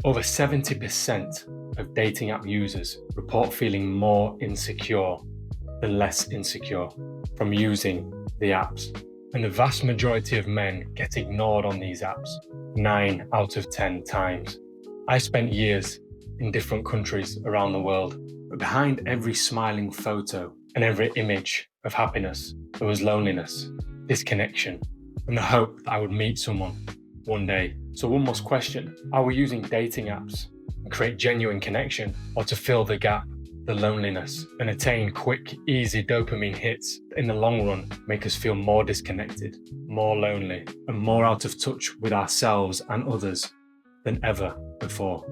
Over 70% of dating app users report feeling more insecure than less insecure from using the apps. And the vast majority of men get ignored on these apps 9 out of 10 times. I spent years in different countries around the world, but behind every smiling photo and every image of happiness, there was loneliness, disconnection, and the hope that I would meet someone one day. So one must question, are we using dating apps and create genuine connection, or to fill the gap, the loneliness, and attain quick, easy dopamine hits that in the long run make us feel more disconnected, more lonely, and more out of touch with ourselves and others than ever before?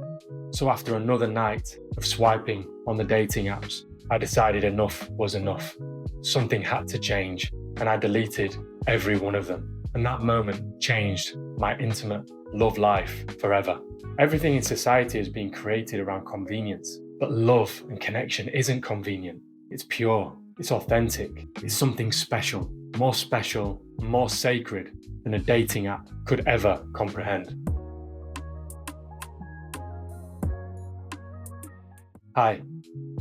So after another night of swiping on the dating apps, I decided enough was enough. Something had to change, and I deleted every one of them. And that moment changed my intimate love life forever. Everything in society has been created around convenience, but love and connection isn't convenient. It's pure, it's authentic, it's something special, more sacred than a dating app could ever comprehend. Hi,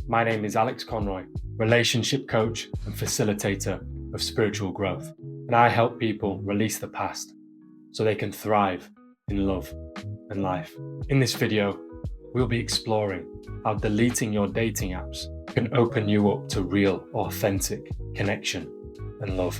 my name is Alex Conroy, relationship coach and facilitator of spiritual growth, and I help people release the past so they can thrive in love and life. In this video, we'll be exploring how deleting your dating apps can open you up to real, authentic connection and love.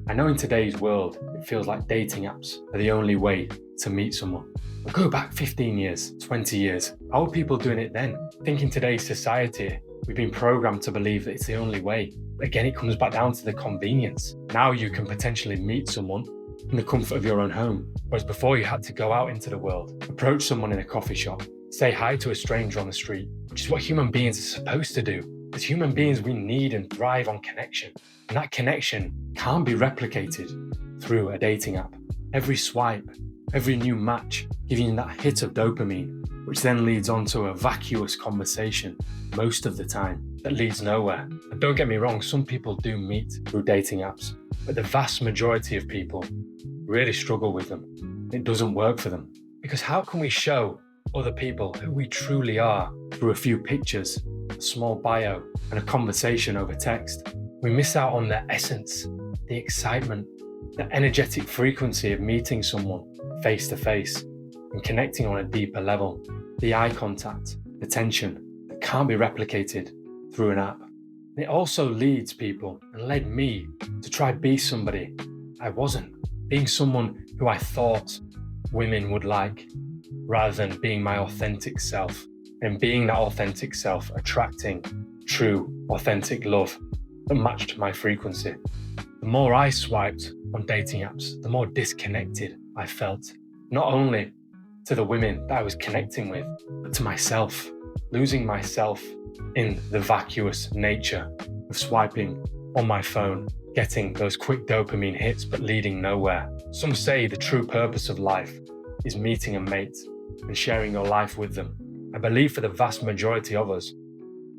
I know in today's world, it feels like dating apps are the only way to meet someone. But go back 15 years, 20 years, how were people doing it then? I think in today's society, we've been programmed to believe that it's the only way. Again, it comes back down to the convenience. Now you can potentially meet someone in the comfort of your own home, whereas before you had to go out into the world, approach someone in a coffee shop, say hi to a stranger on the street, which is what human beings are supposed to do. As human beings, we need and thrive on connection, and that connection can't be replicated through a dating app. Every swipe, every new match giving you that hit of dopamine, which then leads on to a vacuous conversation most of the time that leads nowhere. And don't get me wrong, some people do meet through dating apps, but the vast majority of people really struggle with them. It doesn't work for them. Because how can we show other people who we truly are through a few pictures, a small bio, and a conversation over text? We miss out on the essence, the excitement, the energetic frequency of meeting someone face to face and connecting on a deeper level, the eye contact, the tension that can't be replicated through an app. And it also leads people, and led me, to try be somebody I wasn't, being someone who I thought women would like, rather than being my authentic self, and being that authentic self, attracting true, authentic love that matched my frequency. The more I swiped on dating apps, the more disconnected I felt, not only to the women that I was connecting with, but to myself, losing myself in the vacuous nature of swiping on my phone, getting those quick dopamine hits but leading nowhere. Some say the true purpose of life is meeting a mate and sharing your life with them. I believe for the vast majority of us,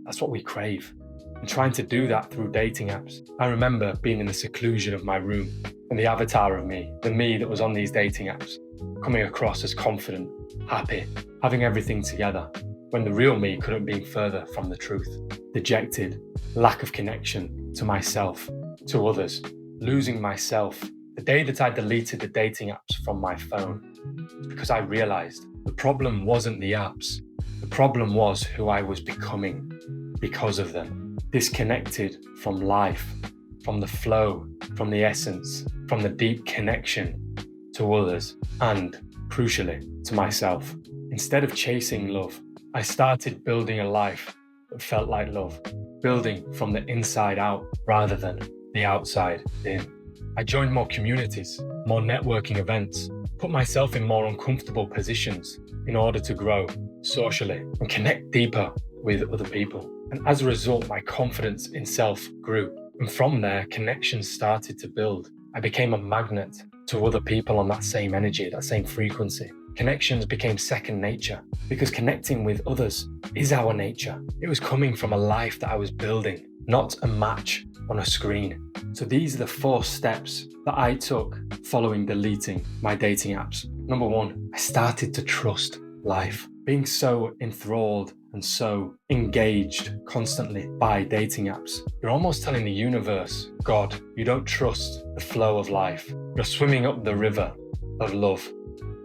that's what we crave. And trying to do that through dating apps. I remember being in the seclusion of my room and the avatar of me, the me that was on these dating apps, coming across as confident, happy, having everything together, when the real me couldn't be further from the truth. Dejected, lack of connection to myself, to others, losing myself. The day that I deleted the dating apps from my phone, because I realized the problem wasn't the apps. The problem was who I was becoming because of them. Disconnected from life, from the flow, from the essence, from the deep connection to others, and crucially, to myself. Instead of chasing love, I started building a life that felt like love, building from the inside out rather than the outside in. I joined more communities, more networking events, put myself in more uncomfortable positions in order to grow socially and connect deeper with other people. And as a result, my confidence in self grew. And from there, connections started to build. I became a magnet to other people on that same energy, that same frequency. Connections became second nature because connecting with others is our nature. It was coming from a life that I was building, not a match on a screen. So these are the 4 steps that I took following deleting my dating apps. Number 1, I started to trust life. being so enthralled and so engaged constantly by dating apps. You're almost telling the universe, God, you don't trust the flow of life. You're swimming up the river of love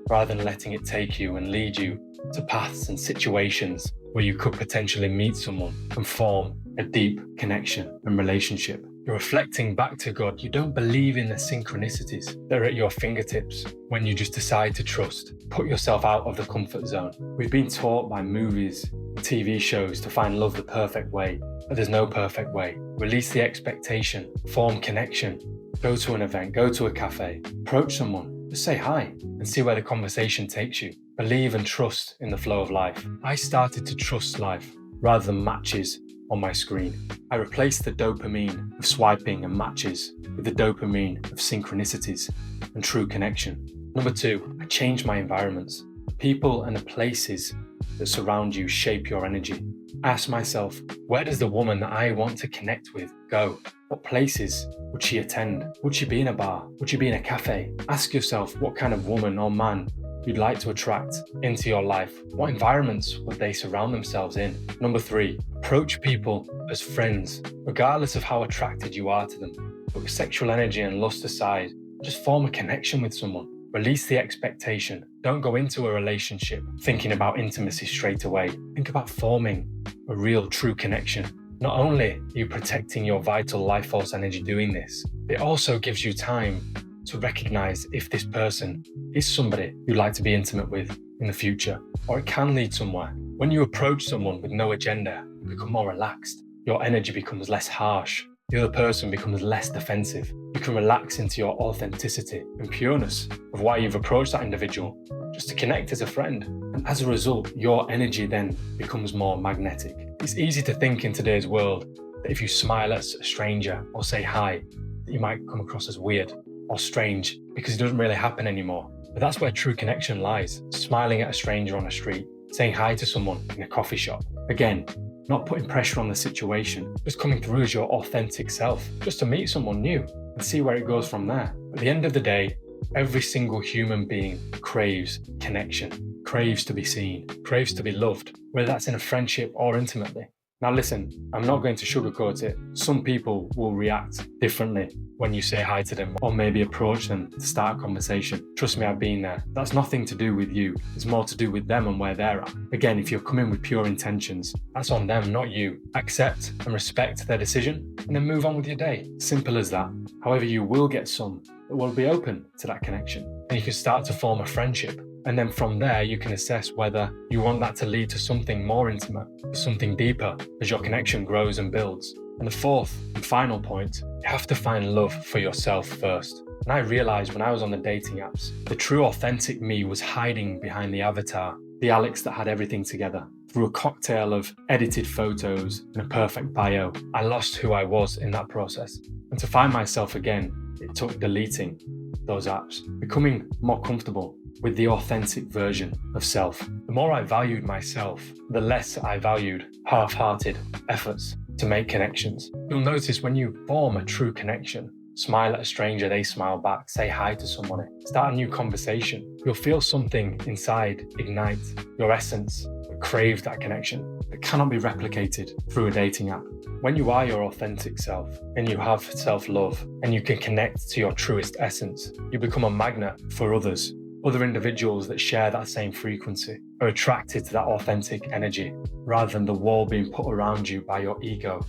rather than letting it take you and lead you to paths and situations where you could potentially meet someone and form a deep connection and relationship. You're reflecting back to God. You don't believe in the synchronicities that are at your fingertips when you just decide to trust. Put yourself out of the comfort zone. We've been taught by movies, TV shows to find love the perfect way, but there's no perfect way. Release the expectation, form connection, go to an event, go to a cafe, approach someone, just say hi and see where the conversation takes you. Believe and trust in the flow of life. I started to trust life rather than matches on my screen. I replaced the dopamine of swiping and matches with the dopamine of synchronicities and true connection. Number 2, I changed my environments. The people and the places that surround you shape your energy. Ask myself, where does the woman that I want to connect with go? What places would she attend? Would she be in a bar? Would she be in a cafe? Ask yourself what kind of woman or man you'd like to attract into your life. What environments would they surround themselves in? Number 3, approach people as friends, regardless of how attracted you are to them. Put sexual energy and lust aside. Just form a connection with someone. Release the expectation. Don't go into a relationship thinking about intimacy straight away. Think about forming a real, true connection. Not only are you protecting your vital life force energy doing this, it also gives you time to recognize if this person is somebody you'd like to be intimate with in the future, or it can lead somewhere. When you approach someone with no agenda, you become more relaxed. Your energy becomes less harsh. The other person becomes less defensive. You can relax into your authenticity and pureness of why you've approached that individual, just to connect as a friend. And as a result, your energy then becomes more magnetic. It's easy to think in today's world that if you smile at a stranger or say hi, that you might come across as weird or strange because it doesn't really happen anymore. But that's where true connection lies. Smiling at a stranger on a street, saying hi to someone in a coffee shop. Again, not putting pressure on the situation, just coming through as your authentic self, just to meet someone new and see where it goes from there. At the end of the day, every single human being craves connection, craves to be seen, craves to be loved, whether that's in a friendship or intimately. Now listen, I'm not going to sugarcoat it. Some people will react differently when you say hi to them or maybe approach them to start a conversation. Trust me, I've been there. That's nothing to do with you. It's more to do with them and where they're at. Again, if you're coming with pure intentions, that's on them, not you. Accept and respect their decision and then move on with your day. Simple as that. However, you will get some that will be open to that connection and you can start to form a friendship. And then from there, you can assess whether you want that to lead to something more intimate, something deeper as your connection grows and builds. And the 4th and final point, you have to find love for yourself first. And I realized when I was on the dating apps, the true authentic me was hiding behind the avatar, the Alex that had everything together. Through a cocktail of edited photos and a perfect bio, I lost who I was in that process. And to find myself again, it took deleting those apps, becoming more comfortable with the authentic version of self. The more I valued myself, the less I valued half-hearted efforts to make connections. You'll notice when you form a true connection, smile at a stranger, they smile back, say hi to someone, start a new conversation, you'll feel something inside ignite, your essence that craves that connection, that cannot be replicated through a dating app. When you are your authentic self and you have self-love and you can connect to your truest essence, you become a magnet for others. Other individuals that share that same frequency are attracted to that authentic energy rather than the wall being put around you by your ego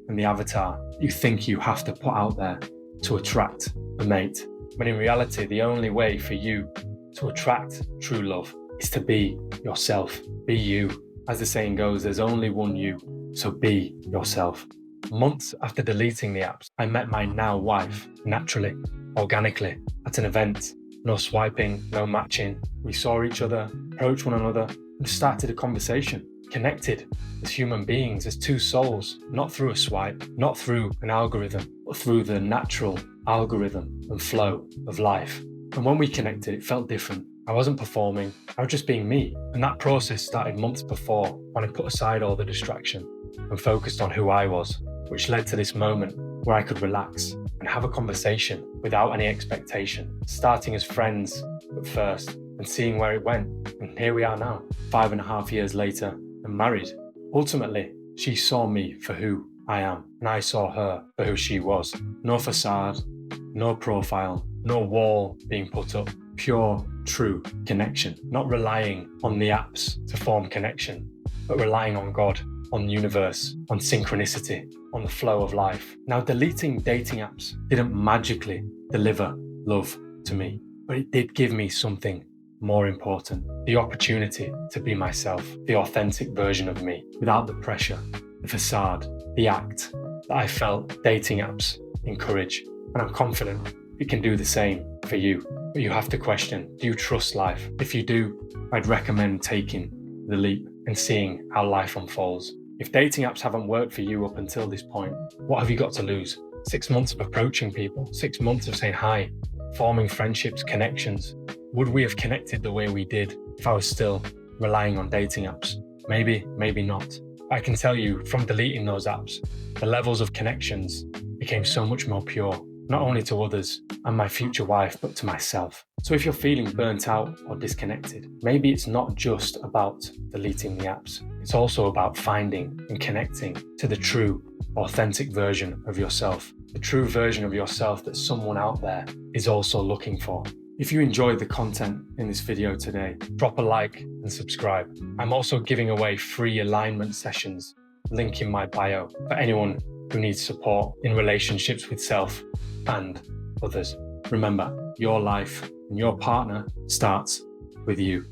and the avatar you think you have to put out there to attract a mate. When in reality, the only way for you to attract true love is to be yourself. Be you. As the saying goes, there's only one you, so be yourself. Months after deleting the apps, I met my now wife naturally, organically, at an event. No swiping, no matching. We saw each other, approached one another, and started a conversation. Connected as human beings, as two souls, not through a swipe, not through an algorithm, but through the natural algorithm and flow of life. And when we connected, it felt different. I wasn't performing, I was just being me. And that process started months before, when I put aside all the distraction and focused on who I was, which led to this moment where I could relax and have a conversation without any expectation, starting as friends at first, and seeing where it went. And here we are now, 5.5 years later, and married. Ultimately, she saw me for who I am, and I saw her for who she was. No facade, no profile, no wall being put up. Pure, true connection. Not relying on the apps to form connection, but relying on God, on the universe, on synchronicity, on the flow of life. Now, deleting dating apps didn't magically deliver love to me, but it did give me something more important: the opportunity to be myself, the authentic version of me, without the pressure, the facade, the act that I felt dating apps encourage. And I'm confident it can do the same for you. But you have to question, do you trust life? If you do, I'd recommend taking the leap and seeing how life unfolds. If dating apps haven't worked for you up until this point, what have you got to lose? 6 months of approaching people, 6 months of saying hi, forming friendships, connections. Would we have connected the way we did if I was still relying on dating apps? Maybe, maybe not. I can tell you from deleting those apps, the levels of connections became so much more pure, not only to others and my future wife, but to myself. So if you're feeling burnt out or disconnected, maybe it's not just about deleting the apps. It's also about finding and connecting to the true, authentic version of yourself, the true version of yourself that someone out there is also looking for. If you enjoyed the content in this video today, drop a like and subscribe. I'm also giving away free alignment sessions, link in my bio, for anyone who needs support in relationships with self and others. Remember, your life and your partner starts with you.